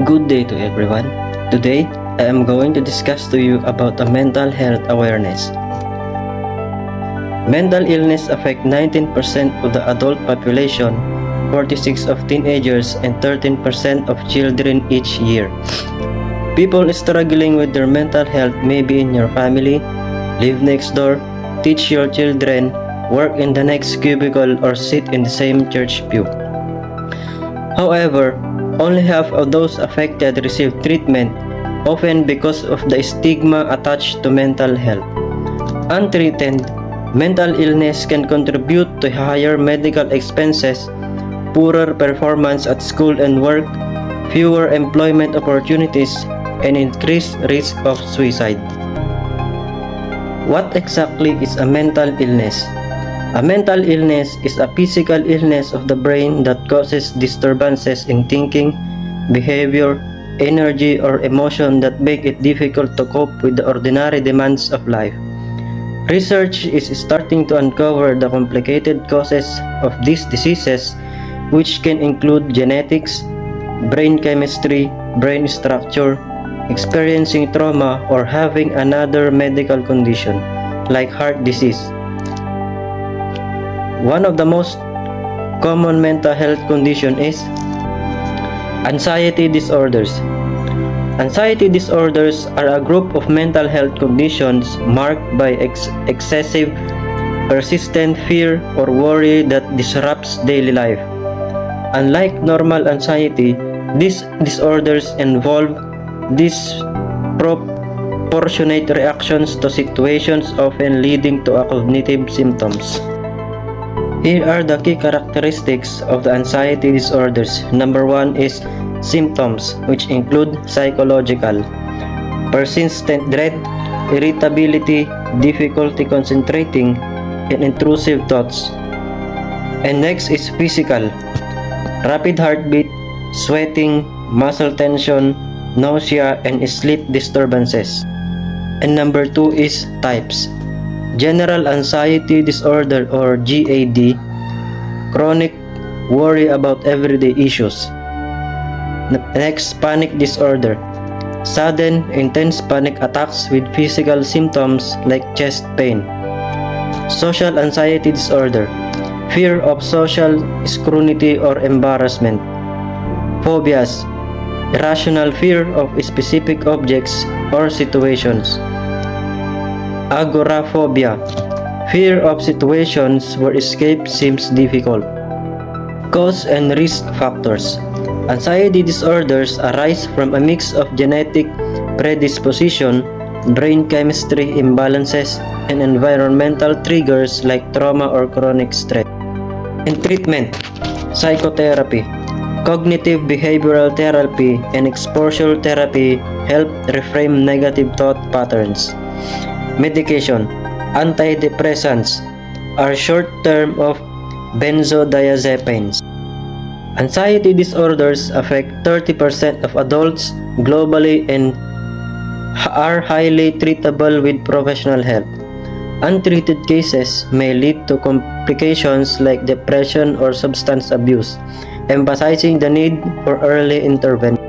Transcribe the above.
Good day to everyone. Today, I am going to discuss to you about a mental health awareness. Mental illness affect 19% of the adult population, 46% of teenagers, and 13% of children each year. People struggling with their mental health may be in your family, live next door, teach your children, work in the next cubicle, or sit in the same church pew. However, only half of those affected receive treatment, often because of the stigma attached to mental health. Untreated, mental illness can contribute to higher medical expenses, poorer performance at school and work, fewer employment opportunities, and increased risk of suicide. What exactly is a mental illness? A mental illness is a physical illness of the brain that causes disturbances in thinking, behavior, energy, or emotion that make it difficult to cope with the ordinary demands of life. Research is starting to uncover the complicated causes of these diseases, which can include genetics, brain chemistry, brain structure, experiencing trauma, or having another medical condition, like heart disease. One of the most common mental health condition is anxiety disorders. Anxiety disorders are a group of mental health conditions marked by excessive, persistent fear or worry that disrupts daily life. Unlike normal anxiety, these disorders involve disproportionate reactions to situations, often leading to cognitive symptoms. Here are the key characteristics of the anxiety disorders. Number 1 is symptoms, which include psychological, persistent dread, irritability, difficulty concentrating, and intrusive thoughts. And next is physical, rapid heartbeat, sweating, muscle tension, nausea, and sleep disturbances. And number 2 is types. General anxiety disorder or GAD, chronic worry about everyday issues. Next, panic disorder, sudden intense panic attacks with physical symptoms like chest pain. Social anxiety disorder, fear of social scrutiny or embarrassment. Phobias, irrational fear of specific objects or situations. Agoraphobia, fear of situations where escape seems difficult. Cause and risk factors. Anxiety disorders arise from a mix of genetic predisposition, brain chemistry imbalances, and environmental triggers like trauma or chronic stress. And treatment, psychotherapy, cognitive behavioral therapy, and exposure therapy help reframe negative thought patterns. Medication, antidepressants are short term of benzodiazepines. Anxiety disorders affect 30% of adults globally and are highly treatable with professional help. Untreated cases may lead to complications like depression or substance abuse, emphasizing the need for early intervention.